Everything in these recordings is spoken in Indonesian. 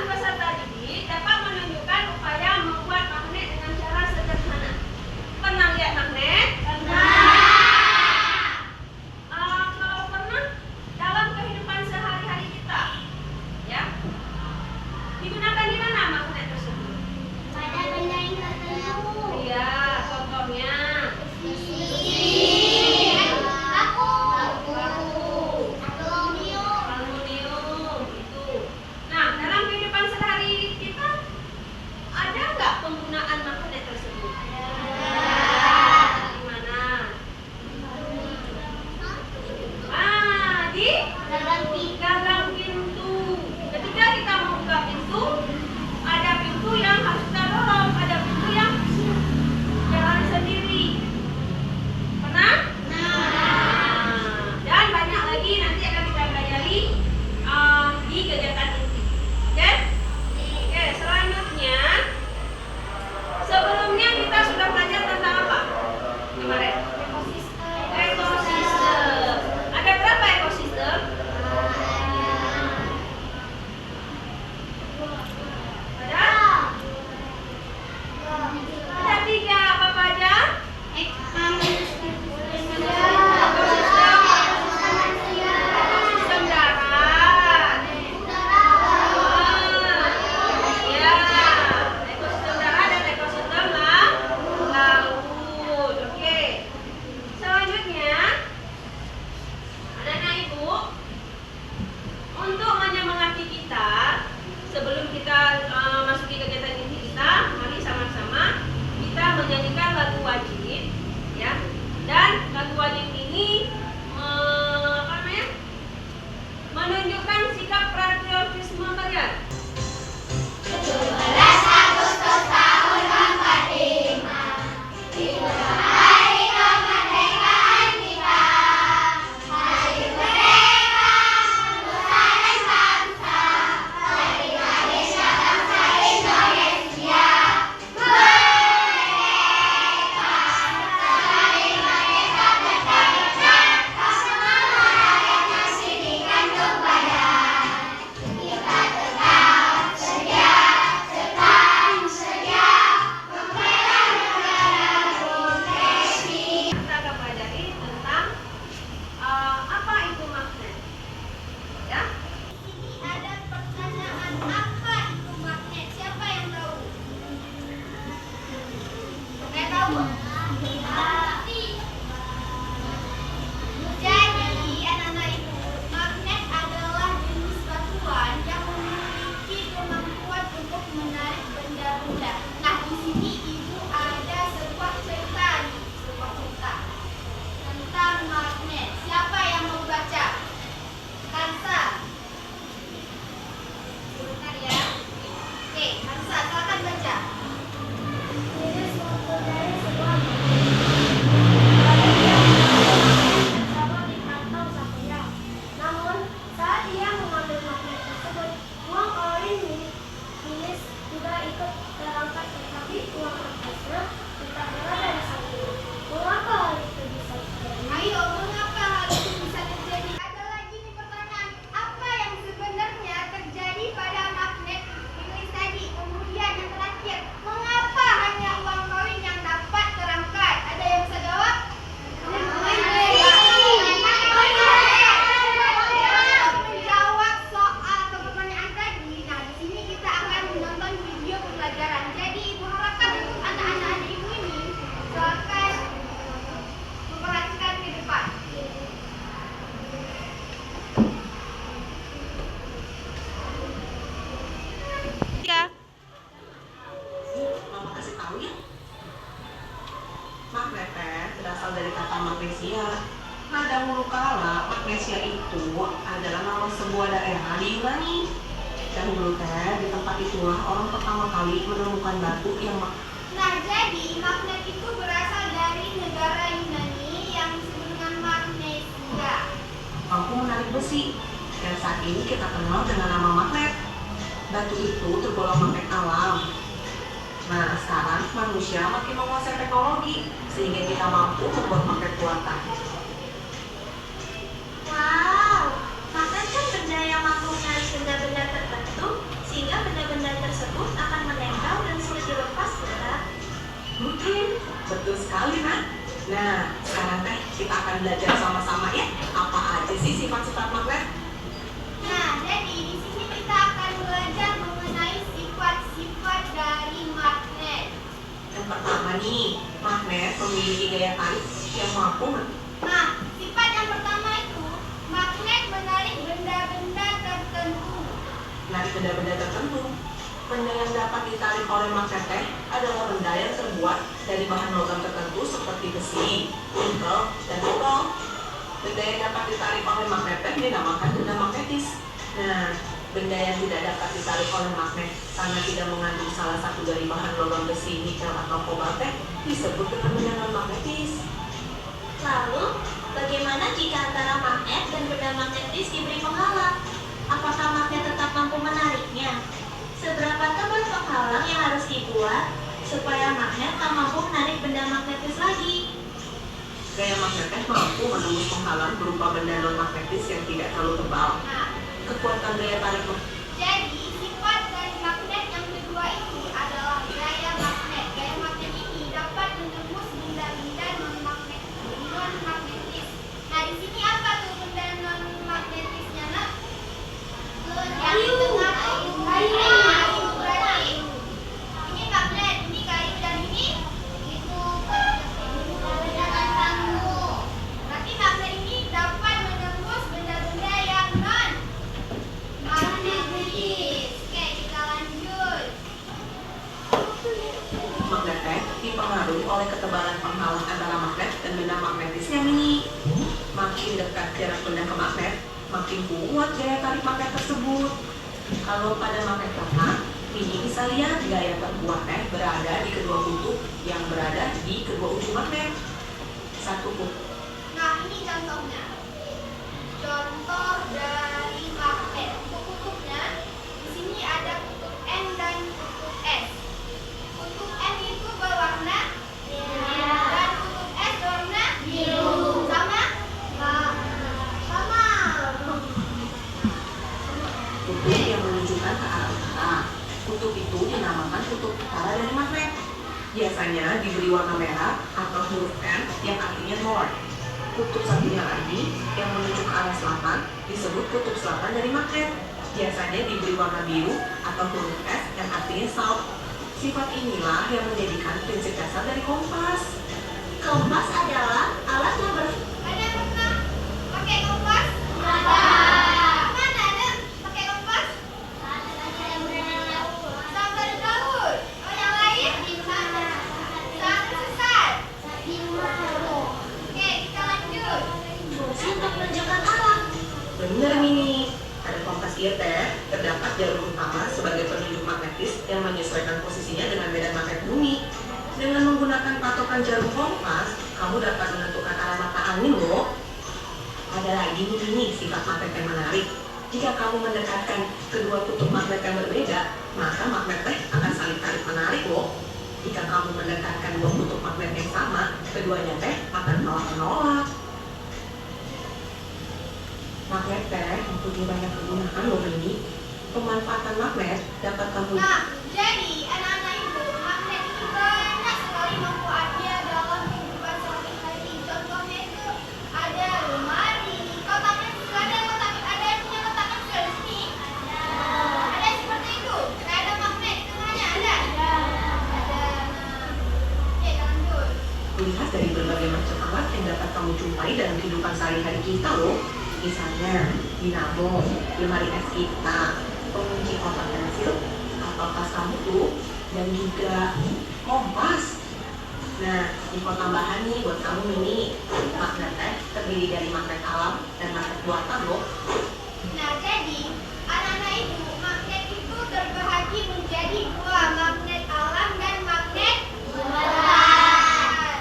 peserta didik dapat menunjukkan upaya membuat magnet dengan cara sederhana. Pernah lihat magnet? Kalau pernah, dalam kehidupan sehari-hari kita, ya, digunakan di mana magnet tersebut? Pada benda yang tertentu. Iya, contohnya. Aluminium itu. Nah, dalam kehidupan sehari kita ada nggak penggunaan magnet tersebut? Di mana? Di gagang pintu. Ketika kita membuka pintu, ada pintu yang harus kita dorong, ada pintu yang jalan sendiri. Pernah? Dan banyak lagi nanti akan kita pelajari di kegiatan inti. Oke? Oke, selanjutnya sebelumnya kita sudah belajar tentang apa? Kemarin? Ekosistem. Ada berapa ekosistem? Ada 3. Apa aja? Ekosistem darat. Ya, ekosistem darat dan ekosistem laut. Oke. Selanjutnya, anak-anak ibu, untuk menyemangati kita sebelum kita masuki kegiatan inti kita, mari sama-sama kita menyanyikan lagu wajib, ya. Dan lagu wajib ini menunjukkan sikap patriotisme kalian. 17 Agustus tahun 45 itulah hari kemerdekaan kita. Hari merdeka, nusa dan bangsa. Hari Malaysia, bangsa Indonesia. Merdeka, sekali merdeka berdaulat. Semua rakyat masih dikandung badan. Kita tetap sedia membela negara progresif. Kita akan pelajari tentang apa itu magnet, ya. Ini ada pertanyaan, apa itu magnet? Siapa yang tahu? Saya tahu. Jadi, anak-anak ibu, magnet adalah jenis batuan yang memiliki kemampuan untuk menarik benda-benda. Nah, di sini ibu ada sebuah cerita tentang magnet. Siapa yang mau baca? Kansa. Sebentar ya. Oke, Kansa, silakan baca. Ini suatu dari sebuah magnet. Pada dia bersama di kantong sakunya. Namun, saat dia mengambil magnet tersebut, uang koin milik Phyllis juga ikut terangkat, tetapi uang kertasnya tidak keluar dari sakunya. Mengapa hal itu bisa terjadi? Ayo, mengapa hal itu bisa terjadi? Ada lagi nih pertanyaan, apa yang sebenarnya terjadi pada magnet Phyllis tadi? Kemudian yang terakhir, mengapa hanya uang koin yang dapat terangkat? Ada yang bisa jawab? Menjawab soal atau pertanyaan tadi. Nah, di sini kita akan menonton video pembelajaran. Jadi, ibu harapkan untuk anak-anak ibu ini silakan memperhatikan ke depan. Mama kasih tahu ya. Magnet berasal dari kata magnesia. Nah, dahulu kala magnesia itu adalah nama sebuah daerah di Yunani. Dahulu di tempat itulah orang pertama kali menemukan batu yang Nah, jadi magnet itu berasal dari negara Yunani yang disebut dengan Magnesia. mampu menarik besi. Dan saat ini kita kenal dengan nama magnet. Batu itu tergolong magnet alam. Nah, sekarang manusia makin menguasai teknologi sehingga kita mampu membuat magnet buatan. Wow, magnet kan benda yang mampu menarik benda-benda tertentu sehingga benda Betul sekali, Nak. Nah, sekarang teh kita akan belajar sama-sama ya. Apa aja sih sifat-sifat magnet? Nah, jadi di sini kita akan belajar mengenai sifat-sifat dari magnet. Yang pertama nih, magnet memiliki gaya tarik yang mampu Nah, sifat yang pertama itu magnet menarik benda-benda tertentu. menarik benda-benda tertentu. Benda yang dapat ditarik oleh magnet teh adalah benda yang terbuat dari bahan logam tertentu seperti besi, nikel, dan nikkel. Benda yang dapat ditarik oleh magnet teh dinamakan benda magnetis. Nah, benda yang tidak dapat ditarik oleh magnet karena tidak mengandung salah satu dari bahan logam besi, nikel, atau kobalt teh disebut dengan benda non-magnetis. Lalu, bagaimana jika antara magnet dan benda magnetis diberi penghalang? Apakah magnet tetap mampu menariknya? Seberapa tebal penghalang yang harus dibuat supaya magnet tak mampu menarik benda magnetis lagi? Gaya magnet teh mampu menembus penghalang berupa benda non-magnetis yang tidak terlalu tebal. Nah, Kekuatan daya tarik jadi sifat dari magnet yang kedua itu adalah gaya magnet. Gaya magnet ini dapat menembus benda-benda non-magnetis. Nah, di sini apa tuh benda non-magnetisnya, Nak? Yang di tengah kayu. Berarti ini magnet, ini kayu, dan ini itu kayu. Berarti magnet ini dapat menembus benda-benda yang non-magnetis. Oke, kita lanjut. magnet teh dipengaruhi oleh ketebalan penghalang antara magnet dan benda magnetisnya mini. Makin dekat jarak benda ke magnet, makin kuat gaya tarik magnet tersebut. Kalau pada magnet tengah, mini bisa lihat gaya terkuat teh berada di kedua kutub yang berada di kedua ujung magnet. Satu kutub Nah, ini contohnya. Contoh dari magnet. Untuk kutubnya, di sini ada kutub N dan kutub S. Kutub N itu berwarna merah dan kutub S berwarna biru. Sama? Sama. kutub yang menunjukkan ke arah utara. Kutub itu dinamakan kutub utara dari magnet. Biasanya diberi warna merah atau huruf N yang artinya north. Kutub satunya lagi yang menunjuk ke arah selatan disebut kutub selatan dari magnet. Biasanya diberi warna biru atau huruf S yang artinya south. Sifat inilah yang menjadikan prinsip dasar dari kompas. Kompas adalah alat yang Ada yang pernah pakai kompas? Ada. Mana ada pakai kompas? Sampai Daud. Oh, yang lain? Sangat sesat. Oke, kita lanjut. berfungsi untuk menunjukkan arah. Bener Mini, pada kompas ieu teh terdapat jalur utama sebagai penunjuk magnetis yang menyesuaikan posisinya dengan medan magnet bumi. Dengan menggunakan patokan jarum kompas, kamu dapat menentukan arah mata angin loh. Ada lagi nih sifat magnet yang menarik. Jika kamu mendekatkan kedua kutub magnet yang berbeda, maka magnet teh akan saling tarik menarik loh. Jika kamu mendekatkan dua kutub magnet yang sama, keduanya teh akan malah menolak. Magnet teh mempunyai banyak kegunaan loh ini. Pemanfaatan magnet dapat kamu Nah, jadi anak-anak ibu, magnet itu banyak sekali manfaatnya dalam kehidupan sehari-hari. Contohnya itu ada lemari, kotaknya juga ada yang punya kotaknya juga di sini. Ada yang seperti itu. Kayak ada magnet di tengahnya ada. Oke, lanjut. melihat dari berbagai macam alat yang dapat kamu jumpai dalam kehidupan sehari-hari kita loh. Misalnya dinamo, lemari es kita, pengunci kotak pensil, atau tas kamu tuh, dan juga kompas. Nah, info tambahan nih buat kamu Mini, magnet teh terdiri dari magnet alam dan magnet buatan loh. Nah, jadi anak-anak ibu, magnet itu terbagi menjadi dua, magnet alam dan magnet buatan.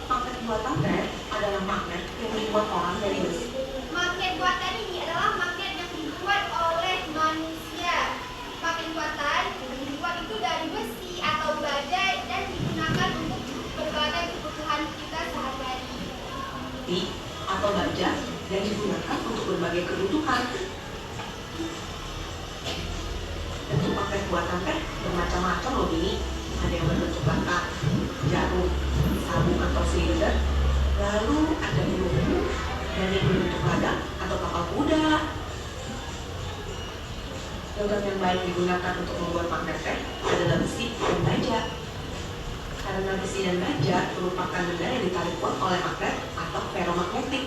Magnet buatan teh adalah magnet yang dibuat orang dari besi. Magnet buatan ini adalah magnet yang dibuat oleh manusia. Magnet buatan dibuat itu dari besi atau baja dan digunakan untuk berbagai kebutuhan kita sehari-hari. Besi atau baja yang digunakan untuk berbagai kebutuhan. Bentuk magnet buatan teh bermacam-macam loh ini. Ada yang berbentuk kotak, jarum, sabung atau silinder, lalu ada peluru dan yang berbentuk ladang atau kapal kuda. Logam yang baik digunakan untuk membuat magnet teh adalah besi dan baja. Karena besi dan baja merupakan benda yang ditarik kuat oleh magnet atau feromagnetik.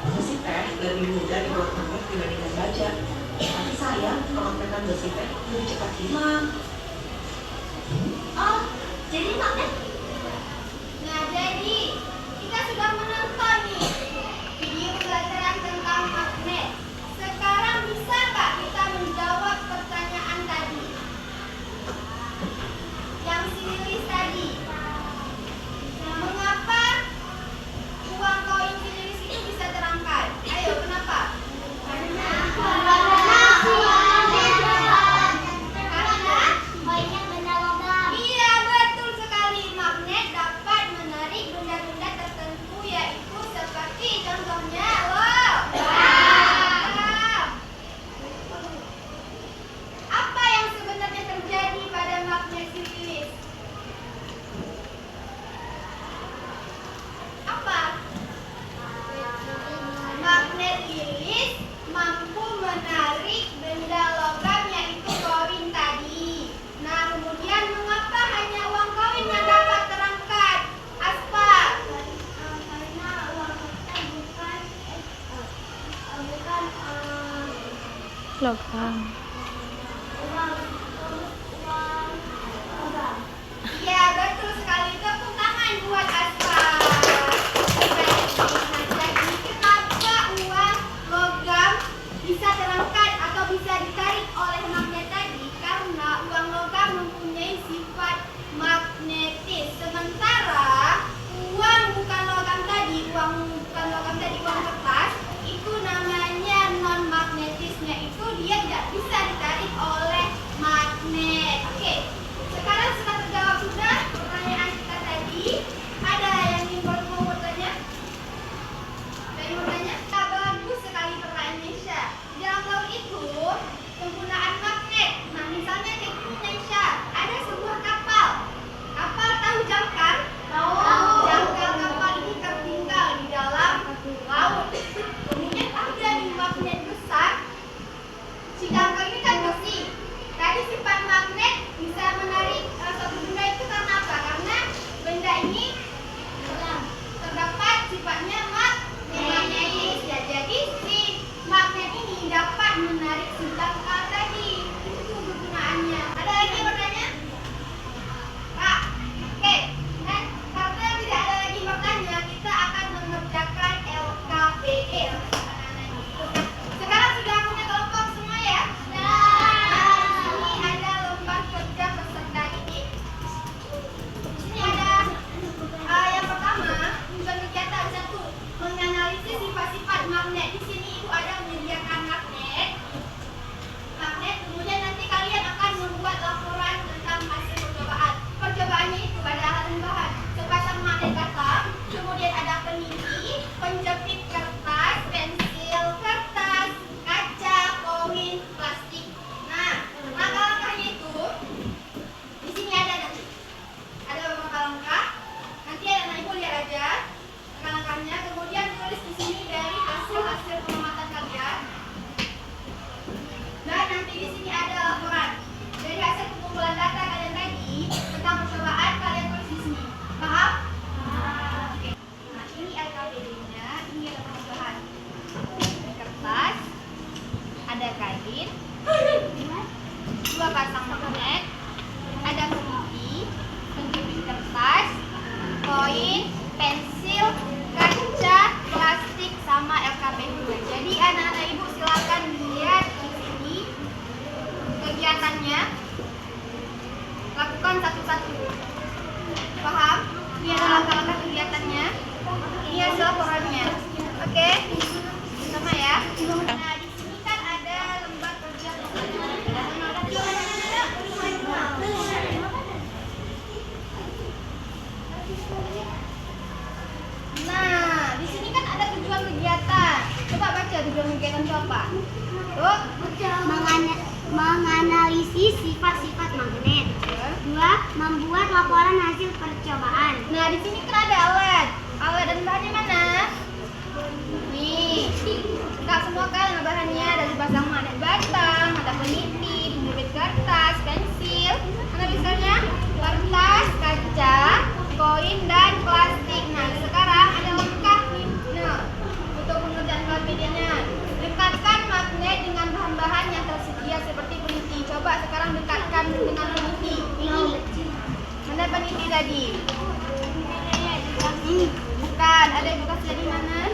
Besi teh lebih mudah dibuat magnet dibandingkan baja. Tapi sayang, kemagnetan besi teh lebih cepat hilang. Oh, jadi magnet? Nah, jadi kita sudah menonton nih video pelajaran tentang magnet. Sekarang bisa nggak kita menjawab pertanyaan tadi? Yang Sililis tadi. Mengapa uang koin Sililis itu bisa terangkat? Ayo, kenapa? Karena koinnya benda logam. Iya, betul sekali. Magnet dapat menarik benda-benda tertentu, yaitu seperti contohnya apa yang sebenarnya terjadi pada magnet Sililis? Apa? Magnet Sililis mampu menarik benda logam yaitu koin tadi. Nah, kemudian mengapa hanya uang koin yang dapat terangkat? Aspa? Karena uang kita bukan logam. Iya, betul sekali. Tepuk tangan buat Aspa. Jadi kenapa uang logam bisa terangkat atau bisa ditarik oleh magnet tadi? Karena uang logam mempunyai sifat magnetis. Sementara uang bukan logam tadi, uang kertas, itu namanya non magnetisnya itu dia tidak bisa ditarik oleh magnet. Oke, sekarang sudah terjawab sudah pertanyaan kita tadi. Ada yang ingin mau bertanya? Ada yang mau bertanya? Bagus sekali pertanyaan Nesha. Di dalam laut itu penggunaan magnet. Nah, misalnya di Indonesia ada sebuah kapal. Kapal tahu jangkar? Tahu. Jangkar kapal ini tertinggal di dalam laut. Kemudian ada di magnet besar. Si jangkar ini kan besi. Tadi sifat magnet bisa menarik suatu benda itu karena apa? Karena benda ini terdapat sifatnya magnetis. Ya, jadi si magnet ini dapat menarik si jangkar tadi. Itu kegunaannya. Ada lagi yang bertanya? Pak, oke. Nah, karena tidak ada lagi bertanya, kita akan mengerjakan LKPE. Sekarang sudah punya kelompok semua ya? Nah, ini ada lembar kerja peserta didik. Di sini ada yang pertama, tujuan kegiatan 1, menganalisis sifat-sifat magnet. Di sini ibu ada menyediakan magnet. Kemudian nanti kalian akan membuat laporan tentang hasil percobaan. Percobaannya itu ada alat dan bahan. Sepasang magnet batam, kemudian ada peniti, penjepit kertas, pensil kertas, kaca, koin, plastik. Nah, langkah-langkahnya itu di sini ada nanti. Ada beberapa langkah. Nanti ada ibu lihat aja langkah-langkahnya. Kemudian tulis di sini dari hasil-hasil pengamatan kalian. Dan nanti di sini ada laporan dari hasil pengumpulan data kalian tadi tentang percobaan, kalian tulis di sini. Paham? Oke. Nah, ini LKPD-nya, ini ada penambahan. Ada kertas, ada kain, 2 pasang magnet, ada peniti, penjepit kertas, koin, pensil, kaca, plastik, sama LKPD. Jadi anak-anak ibu silakan lihat di sini kegiatannya, lakukan satu-satu. Paham? Ini ada langkah-langkah kegiatannya, ini hasil laporannya. Oke, sama ya. Nah, di sini kan ada lembar kerja. Nah, di sini kan ada tujuan kegiatan. Coba baca tujuan kegiatan itu apa? Tuh, menganalisis sifat-sifat magnet. 2. Membuat laporan hasil percobaan. besi tadi? Bukan, ada bekas dari mana?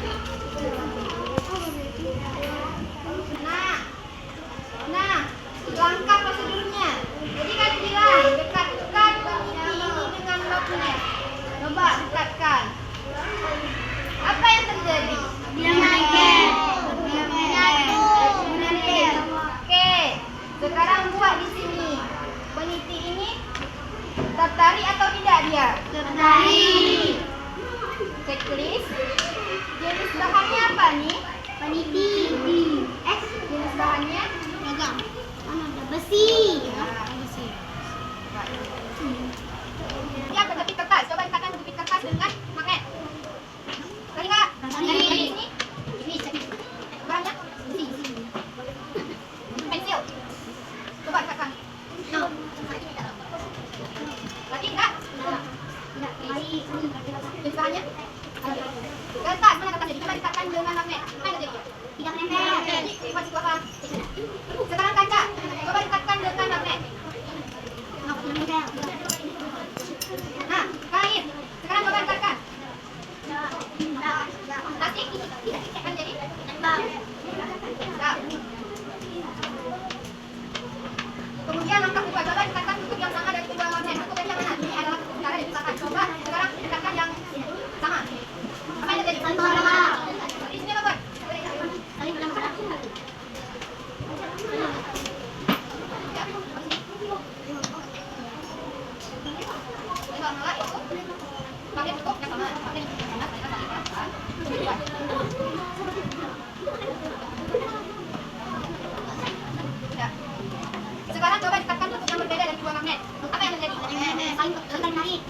Nah, langkah prosedurnya. Jadi kan bilang dekatkan peniti ini dengan magnet. Coba dekatkan. Apa yang terjadi? Dia menyatu. Oke, sekarang buat di sini. Peniti ini tertarik atau tidak dia? Tertarik. Checklist. Jenis bahannya apa nih? Peniti. Jenis bahannya? Logam. Ada besi. Dia bertepi kertas. Coba dekatkan bertepi kertas dengan magnet. Lagi nggak? Dari sini. Ini. Bahannya? Besi. Pensil. Coba dekatkan. No. Lagi nggak? Tidak. Jenis bahannya? Kertas. Mana kertas jadi? Coba dekatkan dengan magnet. Apa yang terjadi? Tidak menempel. Jadi, buat situ apa? Sekarang kaca. Coba dekatkan dengan magnet. Nah, kain. Sekarang coba dekatkan. Plastik. Kan jadi? Kemudian langkah kedua, coba dekatkan kutub yang sama dari kedua magnet. Kutub yang mana? Ini adalah cara dipisahkan. Coba sekarang dekatkan yang sama. Apa yang terjadi? Di sini apa? Sekarang coba dekatkan kutub yang berbeda dari dua magnet. Apa yang terjadi? Saling menarik.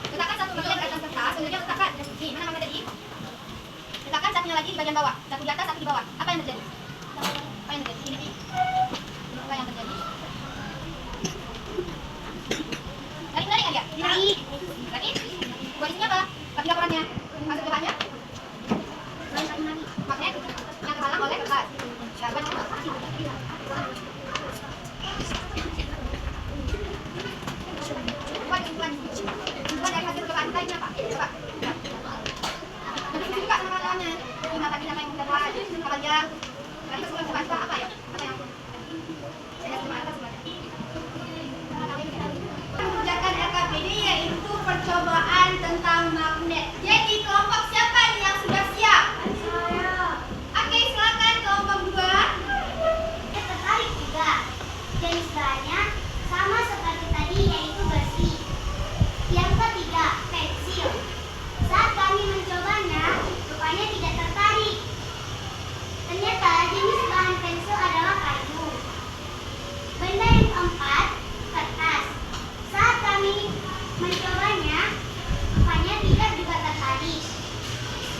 Letakkan satu magnet di atas kertas, kemudian letakkan di mana magnet tadi? Letakkan satunya lagi di bagian bawah, satu di atas, satu di bawah. Apa yang terjadi? Apa yang terjadi? Ini. Apa yang terjadi? Tarik nggak dia? Tarik. Tarik. Buat isinya apa? Bagi laporannya. Masuk ke bahannya. Magnet yang terhalang oleh kertas. Ya, buat Buat dari hasil cobaan kita ini apa? Coba. Nanti suka sama lawannya. Ini tadi nama yang dapat. Apa dia? Tadi sebelum coba apa ya? Apa yang? Saya cuma atas sebenarnya. Mengerjakan LKPD yaitu percobaan tentang magnet. Jadi kelompok siapa nih yang sudah siap? Saya. Oke, silakan kelompok 2. Dia tertarik juga. Jenis bahannya sama seperti tadi, yaitu besi. Yang ketiga, pensil. Saat kami mencobanya, rupanya tidak tertarik. Ternyata jenis bahan pensil adalah kayu. Benda yang keempat, kertas. Saat kami mencobanya, rupanya tidak juga tertarik.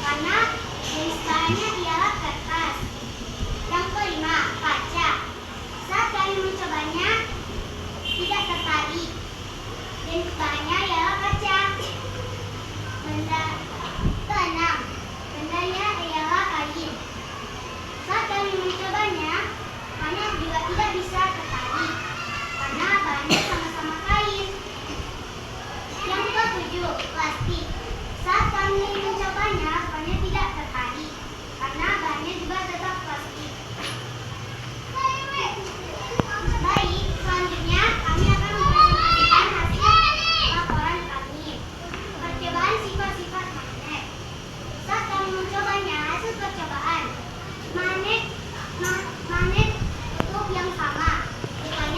Karena jenis bahannya ialah kertas. Yang kelima, kaca. Saat kami mencobanya, tidak tertarik. Jenis bahannya ialah kaca. Benda keenam, bendanya ialah kain. Saat kami mencobanya, hanya juga tidak bisa tertarik karena bahannya sama-sama kain. Yang ketujuh, plastik. Saat kami mencobanya, hanya tidak tertarik karena bahannya juga tetap plastik. Baik, selanjutnya kami akan mempresentasikan hasil laporan kami. Percobaan sifat-sifat magnet. Saat kami mencobanya, hasil percobaan magnet kutub yang sama, rupanya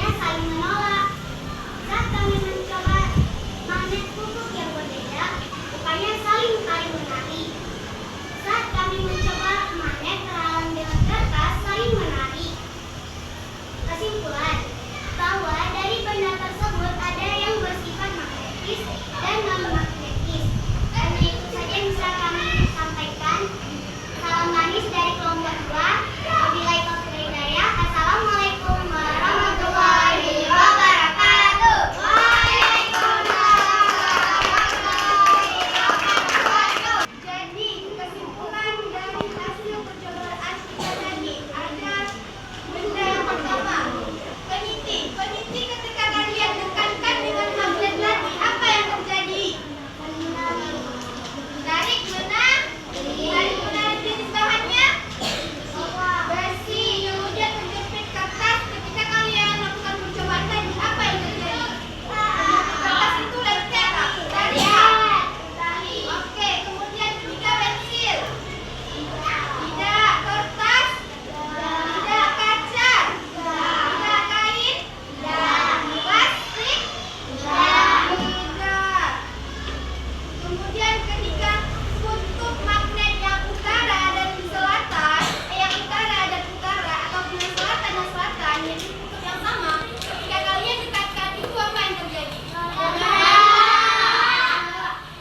ketika kutub magnet yang utara dan selatan, yang utara dan utara ataupun yang selatan dan selatan yaitu kutub yang sama, ketika kalian dekatkan itu apa yang terjadi?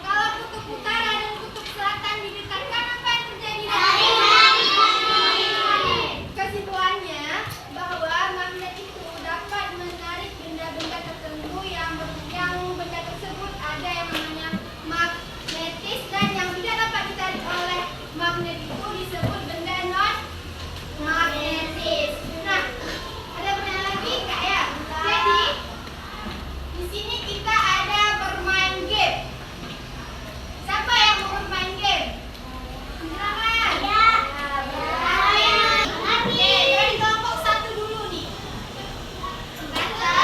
Kalau kutub utara dan kutub selatan didekatkan apa yang terjadi? Kesimpulannya bahwa magnet itu dapat menarik benda-benda tertentu yang benda tersebut ada yang namanya magnetis, dan yang tidak dapat ditarik oleh magnet itu disebut benda non magnetis. Nah, ada pertanyaan lagi Kak ya? Jadi di sini kita ada bermain game. Siapa yang mau bermain game? Silakan. Ya. Oke, dari kelompok 1 dulu nih. Baca.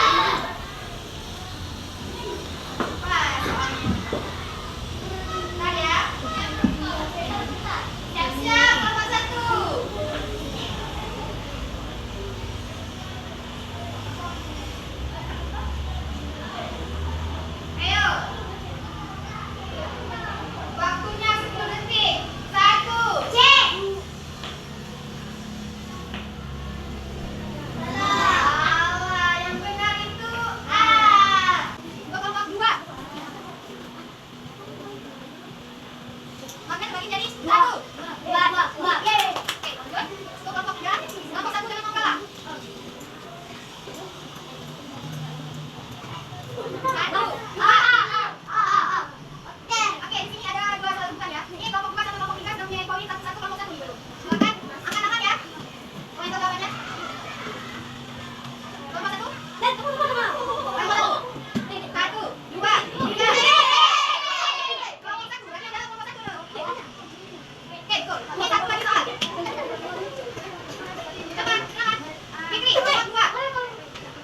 Apa soalnya? Bentar ya. Siap-siap, kelompok 1. Ayo. Waktunya 10 detik. 1. Cek. Salah, yang benar itu A. Untuk kelompok 2. Magnet bagi jadi 1. 2. Yeay. Oke, lanjut. Untuk kelompok 3. Kelompok 1 jangan mau kalah. 1. Oke, di sini ada 2 soal bukan ya. Ini kelompok 2 sama kelompok 3 sudah punya poin 1 kelompok 1 gitu. Silakan angkat tangan ya. Poin jawabannya. Kelompok 1. Dan kelompok 1. 1, 2, 3. Kelompok 1, berarti adalah kelompok 1. Oke, betul. Ini 1 lagi soal. Cepat, silakan. Fikri, kelompok 2.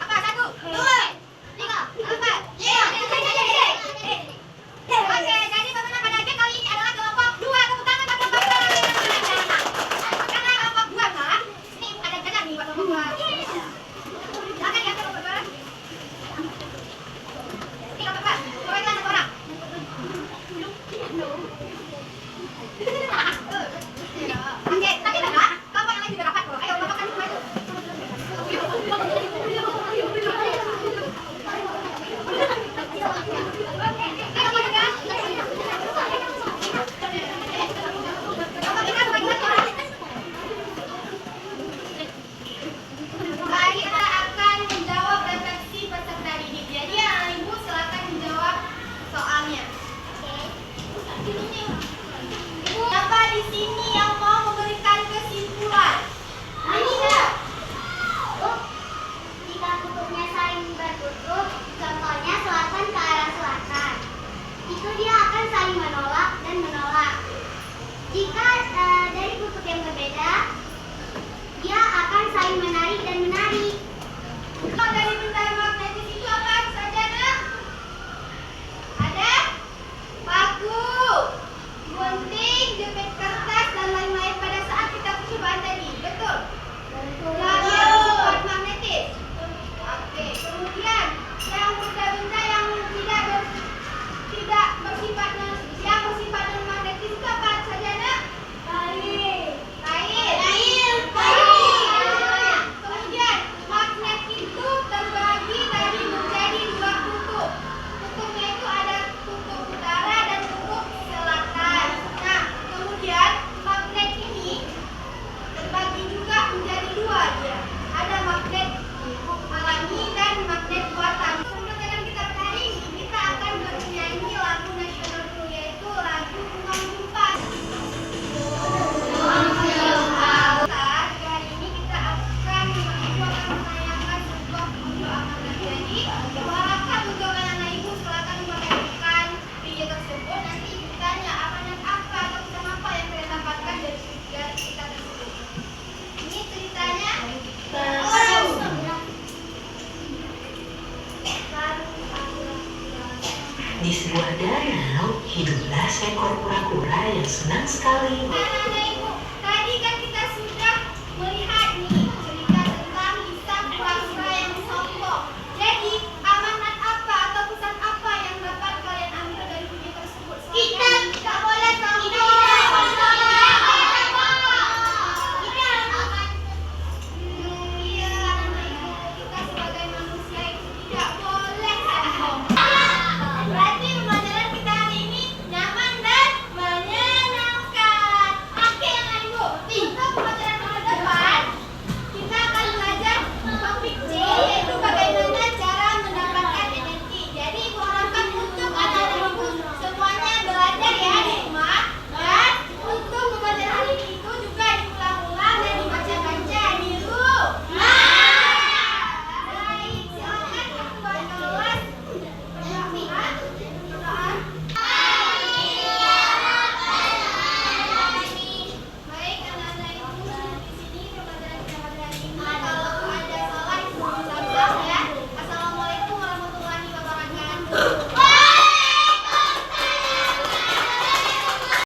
Apa? 1, 2, 3, 4. Oke, jadi pemenang pada game kali ini adalah kelompok 2. Tepuk tangan buat kelompok 2. Karena kelompok 2 kan, ini ada jajan nih buat kelompok 2. Silakan ya kelompok 2. Ini kelompok 2. Coba itu satu orang. Oke, tapi enggak, kelompok yang lain juga dapat kok. Ayo kelompok kan maju. Baik, kita akan menjawab refleksi peserta didik. Jadi yang ibu silakan menjawab soalnya. Ibu, siapa di sini yang mau memberikan kesimpulan? Anissa. Jika kutubnya saling bertutup, contohnya selatan ke arah selatan, itu dia akan saling menolak dan menolak. Jika dari kutub yang berbeda, dia akan saling menarik dan menarik. Kalau dari benda magnetis itu apa saja, Nak? Ada paku, gunting, jepit kertas, dan lain-lain pada saat kita percobaan tadi. Betul? Ya, dia bersifat magnetis. Oke, kemudian yang benda-benda yang tidak bersifat non magnetis itu apa saja, Nak? Kain. Kemudian magnet itu terbagi dari menjadi 2 kutub. Kutubnya itu ada kutub utara dan kutub selatan. Nah, kemudian magnet ini terbagi juga menjadi 2 dia. Ada magnet alami dan magnet buatan. Untuk dalam kita hari ini kita akan bernyanyi lagu nasional dulu, yaitu lagu Bunga Mumpas. Hari ini kita akan menayangkan sebuah video amanat. Jadi, harapkan untuk anak-anak ibu silakan memperhatikan video tersebut. Nanti ditanya amanat apa atau pesan apa yang saya dapatkan dari kita tersebut. Ini ceritanya. Di sebuah danau hiduplah seekor kura-kura yang senang sekali. Anak-anak ibu